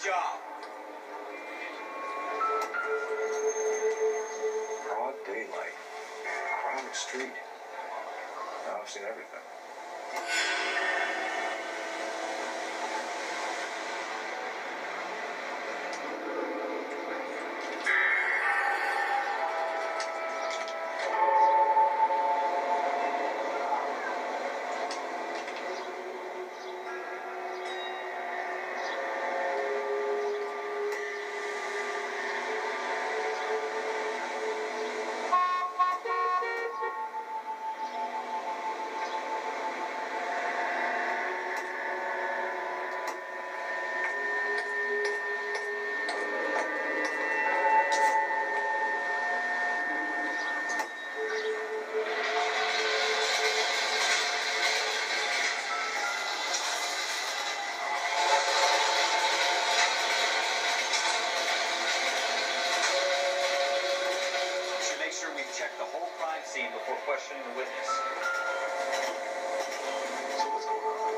job. Broad daylight. Crowded street. Now I've seen everything. Check the whole crime scene before questioning the witness. So what's going on?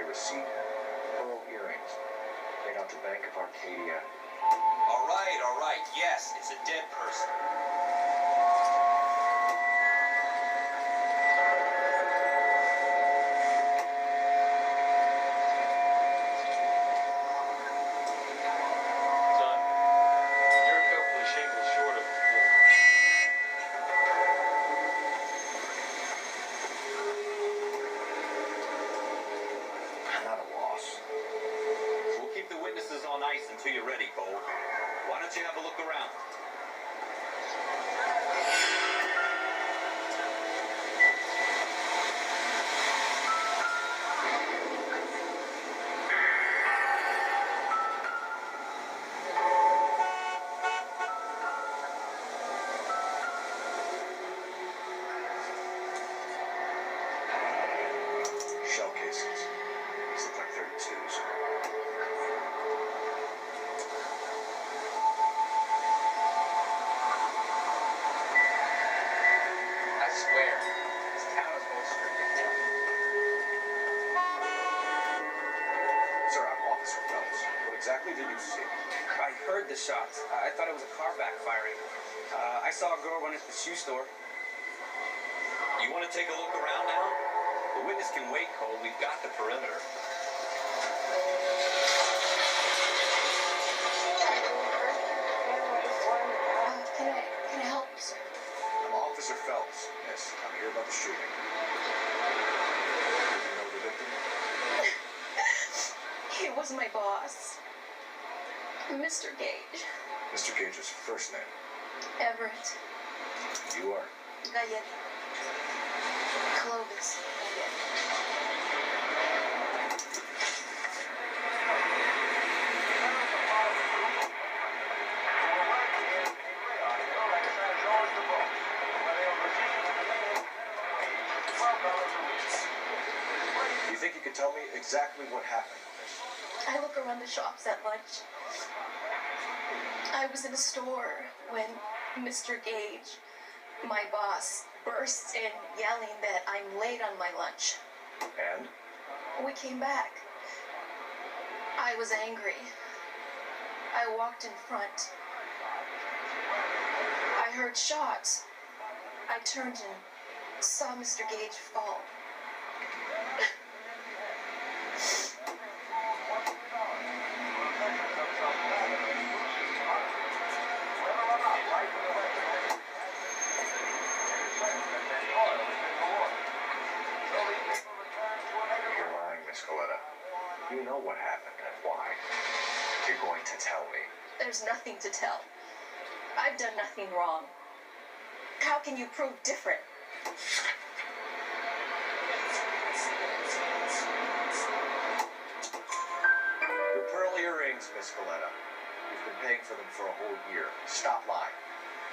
Receipt, pearl earrings, made out the Bank of Arcadia. All right. Yes, it's a dead person. Son, you're a couple of shingles short of a floor. We'll keep the witnesses on ice until you're ready, Cole. Why don't you have a look around? Shell casings. These look like 32s. I swear, this town is most strict. Sir, I'm Officer Phelps. What exactly did you see? I heard the shots. I thought it was a car backfiring. I saw a girl run into the shoe store. You want to take a look around now? The witness can wait, Cole. We've got the perimeter. Can I help you, sir? I'm Officer Phelps, miss. I'm here about the shooting. Did you know the victim? He was my boss, Mr. Gage. Mr. Gage's first name. Everett. You are. Galleta. Clovis Galleta. Do you think you could tell me exactly what happened? I look around the shops at lunch. I was in a store when Mr. Gage, my boss, bursts in yelling that I'm late on my lunch. And? We came back. I was angry. I walked in front. I heard shots. I turned and saw Mr. Gage fall. to tell me. There's nothing to tell. I've done nothing wrong. How can you prove different? Your pearl earrings, Miss Coletta. You've been paying for them for a whole year. Stop lying.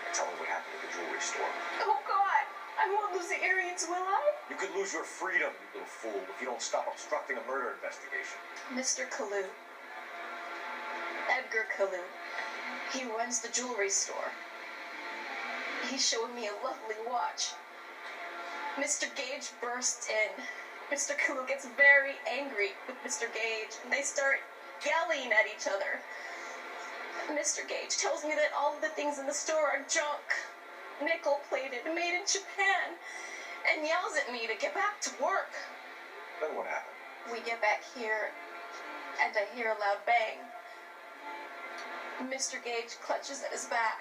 And tell me what happened at the jewelry store. Oh, God! I won't lose the earrings, will I? You could lose your freedom, you little fool, if you don't stop obstructing a murder investigation. Mr. Kalu. Edgar Kalu. He runs the jewelry store. He showed me a lovely watch. Mr. Gage bursts in. Mr. Kalu gets very angry with Mr. Gage, and they start yelling at each other. Mr. Gage tells me that all of the things in the store are junk, nickel-plated, made in Japan, and yells at me to get back to work. Then what happened? We get back here, and I hear a loud bang. Mr. Gage clutches at his back.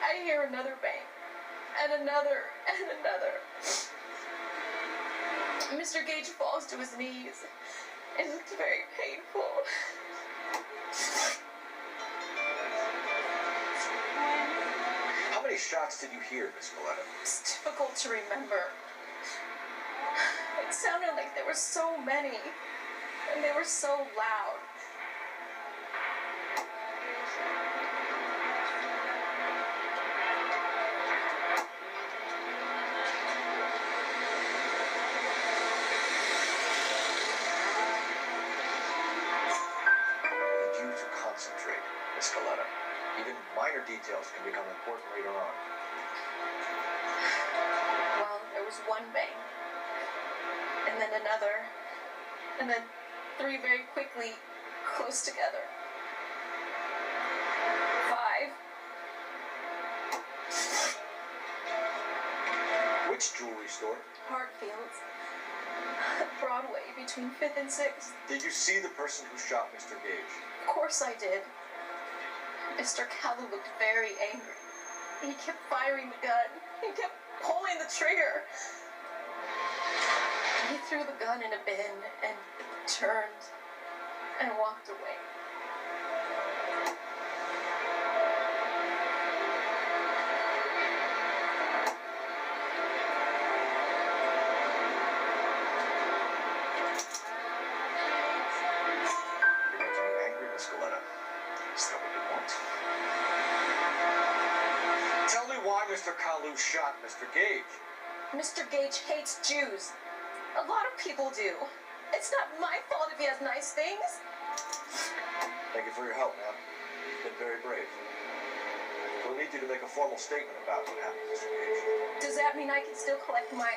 I hear another bang, and another, and another. Mr. Gage falls to his knees. It looked very painful. How many shots did you hear, Miss Coletta? It's difficult to remember. It sounded like there were so many, and they were so loud. Concentrate, Miss Coletta. Even minor details can become important later on. Well, there was one bang, and then another, and then three very quickly, close together. 5. Which jewelry store? Hartfield's. Broadway, between 5th and 6th. Did you see the person who shot Mr. Gage? Of course I did. Mr. Kalu looked very angry. He kept firing the gun. He kept pulling the trigger. He threw the gun in a bin and turned and walked away. Mr. Kalu shot Mr. Gage. Mr. Gage hates Jews. A lot of people do. It's not my fault if he has nice things. Thank you for your help, ma'am. You've been very brave. We'll need you to make a formal statement about what happened, Mr. Gage. Does that mean I can still collect my...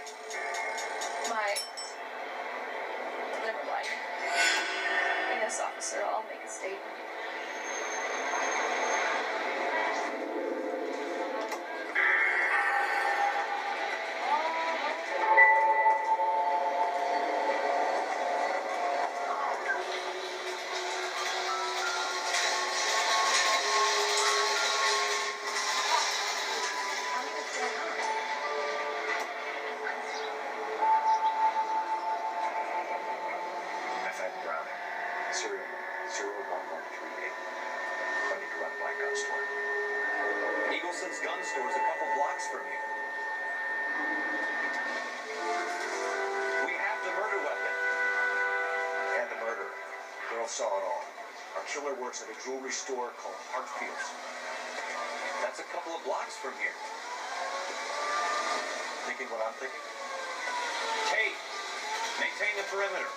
Never mind. Yes, officer, I'll make a statement. Gun store is a couple blocks from here. We have the murder weapon. And the murderer. The girl saw it all. Our killer works at a jewelry store called Part2. That's a couple of blocks from here. Thinking what I'm thinking? Kate, maintain the perimeter.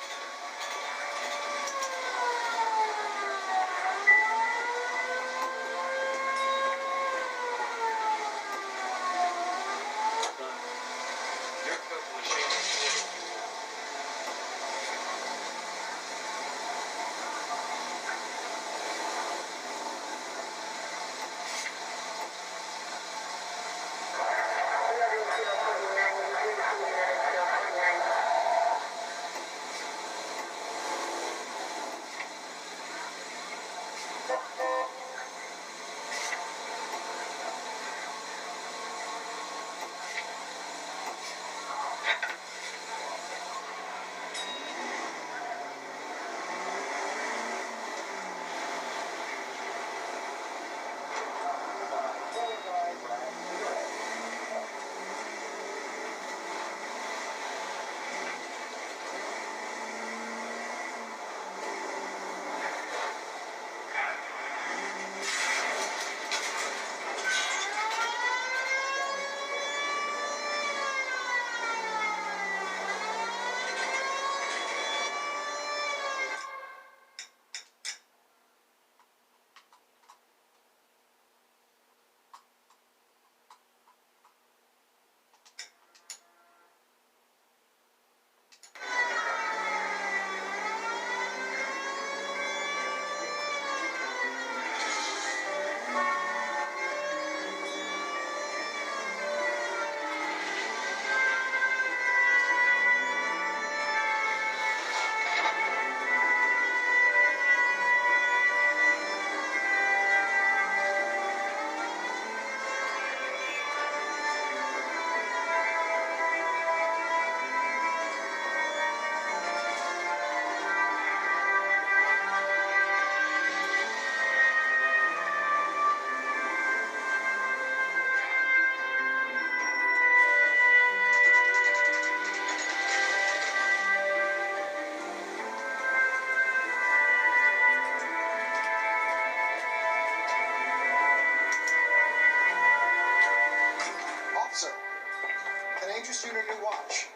interest you in a new watch?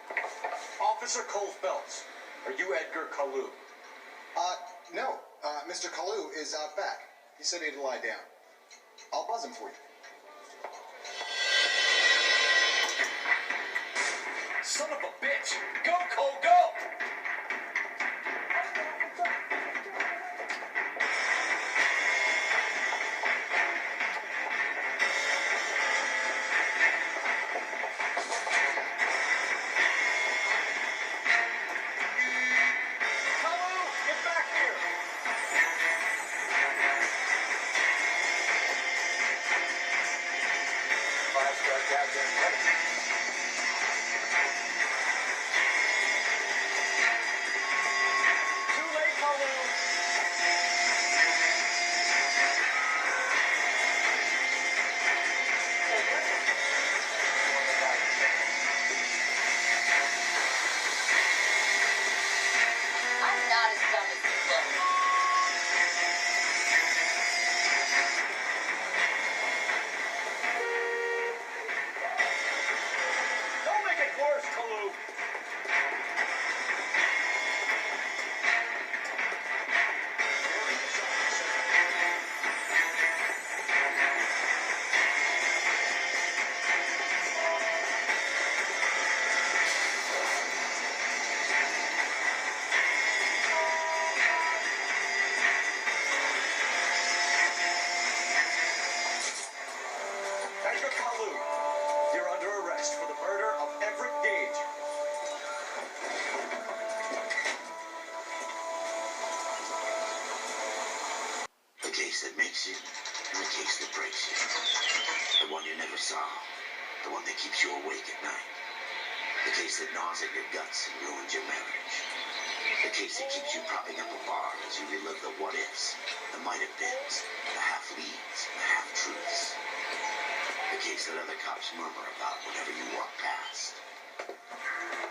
Officer Cole Phelps, are you Edgar Kalu? No. Mr. Kalu is out back. He said he'd lie down. I'll buzz him for you. Son of a bitch! Go, Cole, go! I'm not as dumb as you look. Don't make it worse, Kalu! Edgar Kalu, you're under arrest for the murder of Everett Gage. The case that makes you, and the case that breaks you. The one you never saw, the one that keeps you awake at night. The case that gnaws at your guts and ruins your marriage. The case that keeps you propping up a bar as you relive the what-ifs, the might-have-beens, the half-leads, the half-truths. The case that other cops murmur about whenever you walk past.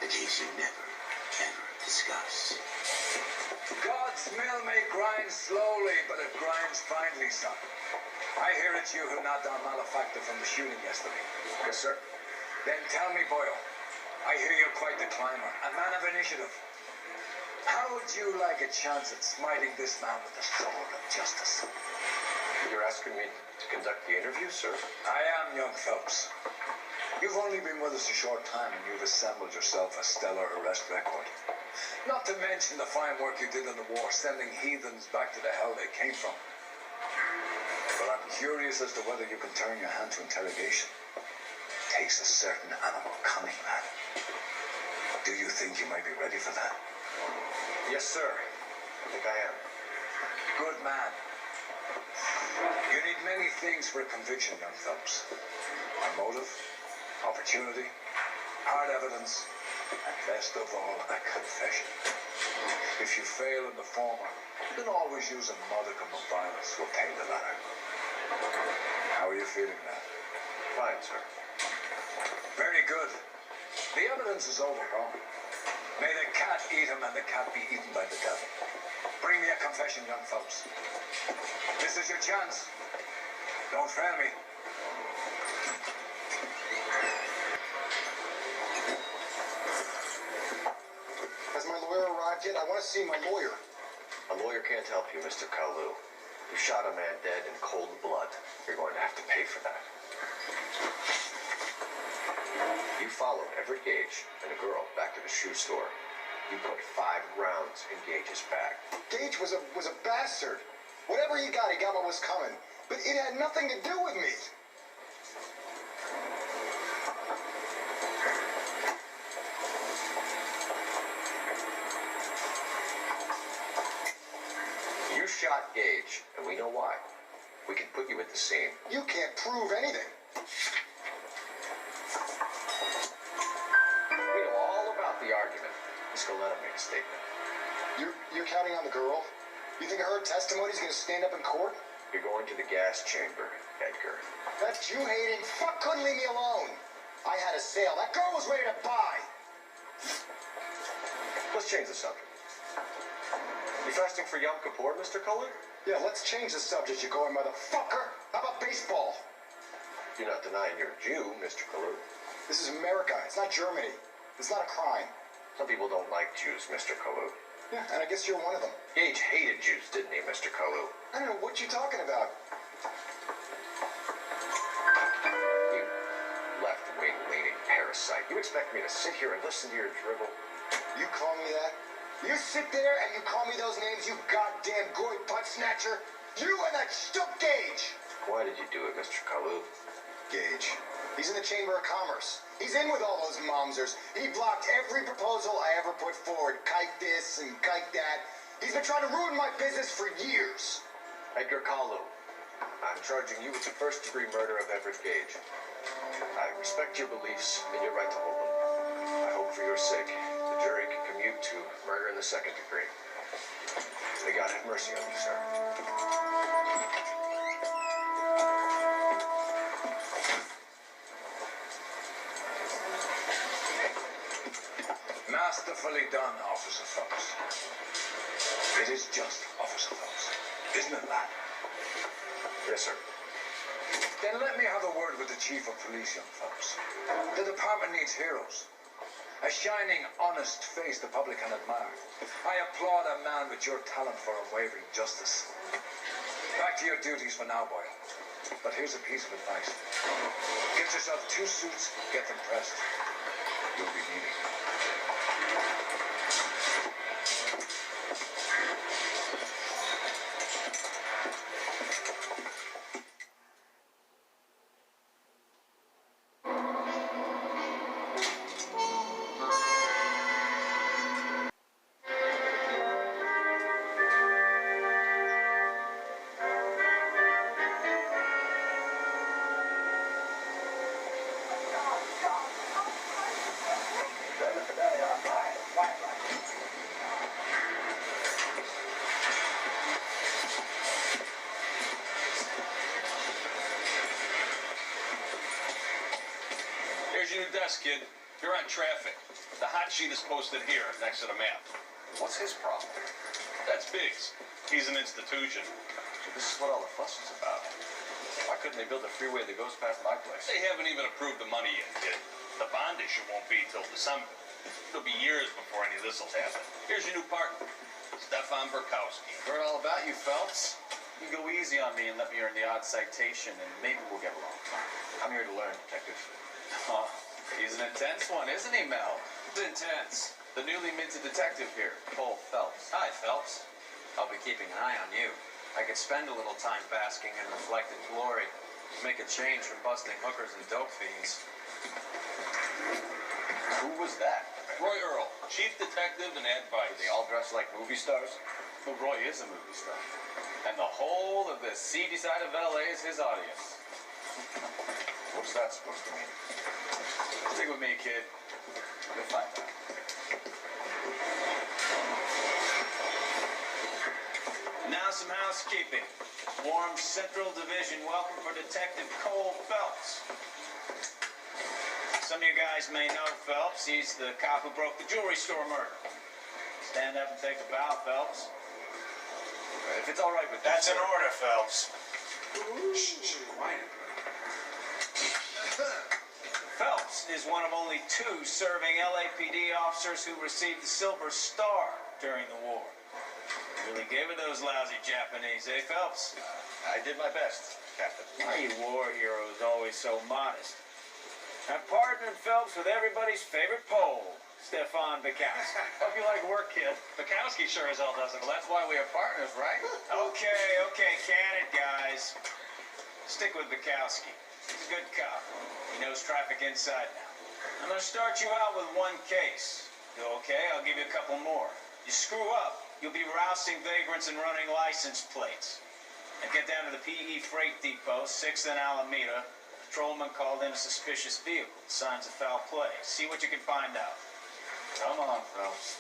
The case you never, ever discuss. God's mill may grind slowly, but it grinds finely, son. I hear it's you who knocked down Malefactor from the shooting yesterday. Yes, sir. Then tell me, Boyle, I hear you're quite the climber, a man of initiative. How would you like a chance at smiting this man with the sword of justice? You're asking me to conduct the interview, sir? I am, young Phelps. You've only been with us a short time, and you've assembled yourself a stellar arrest record. Not to mention the fine work you did in the war, sending heathens back to the hell they came from. But I'm curious as to whether you can turn your hand to interrogation. It takes a certain animal cunning, man. Do you think you might be ready for that? Yes, sir. I think I am. Good man. You need many things for a conviction, young Phelps. A motive, opportunity, hard evidence, and best of all, a confession. If you fail in the former, you can always use a modicum of violence to obtain the latter. How are you feeling now? Fine, sir. Very good. The evidence is overwhelming. May the cat eat him and the cat be eaten by the devil. Bring me a confession, young Phelps. This is your chance. Don't fail me. Has my lawyer arrived yet? I want to see my lawyer. A lawyer can't help you, Mr. Kalu. You shot a man dead in cold blood. You're going to have to pay for that. You followed Everett Gage and a girl back to the shoe store. You put 5 rounds in Gage's bag. Gage was a bastard. Whatever he got what was coming. But it had nothing to do with me. You shot Gage, and we know why. We can put you at the scene. You can't prove anything. We know all about the argument. Miss Goleta made a statement. You're counting on the girl? You think her testimony is going to stand up in court? You're going to the gas chamber, Edgar. That Jew-hating fuck couldn't leave me alone. I had a sale. That girl was ready to buy. Let's change the subject. You fasting for Yom Kippur, Mr. Cullen? Yeah, let's change the subject, you going motherfucker. How about baseball? You're not denying you're a Jew, Mr. Kalu. This is America. It's not Germany. It's not a crime. Some people don't like Jews, Mr. Kalu. Yeah, and I guess you're one of them. Gage hated Jews, didn't he, Mr. Kalu? I don't know what you're talking about. You left-wing leaning parasite. You expect me to sit here and listen to your dribble? You call me that? You sit there and you call me those names, you goddamn goy butt snatcher? You and that stump Gage! Why did you do it, Mr. Kalu? Gage. He's in the Chamber of Commerce. He's in with all those momsers. He blocked every proposal I ever put forward. Kike this and kike that. He's been trying to ruin my business for years. Edgar Kalu, I'm charging you with the first-degree murder of Everett Gage. I respect your beliefs and your right to hold them. I hope for your sake the jury can commute to murder in the second degree. May God have mercy on you, sir. Masterfully done, Officer Phelps. It is just, Officer Phelps. Isn't it, lad? Yes, sir. Then let me have a word with the Chief of Police, young Phelps. The department needs heroes. A shining, honest face the public can admire. I applaud a man with your talent for unwavering justice. Back to your duties for now, boy. But here's a piece of advice. Get yourself 2 suits, get them pressed. You'll be needing them. Here's your new desk, kid. You're on traffic. The hot sheet is posted here, next to the map. What's his problem? That's Biggs. He's an institution. So this is what all the fuss is about. Why couldn't they build a freeway that goes past my place? They haven't even approved the money yet, kid. The bond issue won't be till December. It'll be years before any of this will happen. Here's your new partner, Stefan Burkowski. Heard all about you, Phelps. You can go easy on me and let me earn the odd citation, and maybe we'll get along. I'm here to learn, Detective. Oh, he's an intense one, isn't he, Mel? Intense. The newly minted detective here, Cole Phelps. Hi, Phelps. I'll be keeping an eye on you. I could spend a little time basking in reflected glory. Make a change from busting hookers and dope fiends. Who was that? Roy Earl, chief detective and advice. They all dress like movie stars? Well, Roy is a movie star. And the whole of the seedy side of LA is his audience. What's that supposed to mean? Stick with me, kid. You'll find out. Now some housekeeping. Warm Central Division welcome for Detective Cole Phelps. Some of you guys may know Phelps. He's the cop who broke the jewelry store murder. Stand up and take a bow, Phelps. If it's all right with you. That's an order, Phelps. Shh, quiet. Phelps is one of only 2 serving LAPD officers who received the Silver Star during the war. Really gave it those lousy Japanese, eh, Phelps? I did my best, Captain. Why are you war heroes always so modest? I'm partnering Phelps with everybody's favorite Pole, Stefan Bukowski. Hope you like work, kid. Bukowski sure as hell doesn't. Well, that's why we are partners, right? Okay, can it, guys. Stick with Bukowski. He's a good cop. He knows traffic inside now. I'm going to start you out with 1 case. You okay? I'll give you a couple more. You screw up, you'll be rousting vagrants and running license plates. And get down to the PE Freight Depot, 6th and Alameda. Patrolman called in a suspicious vehicle. Signs of foul play. See what you can find out. Come on, Phelps.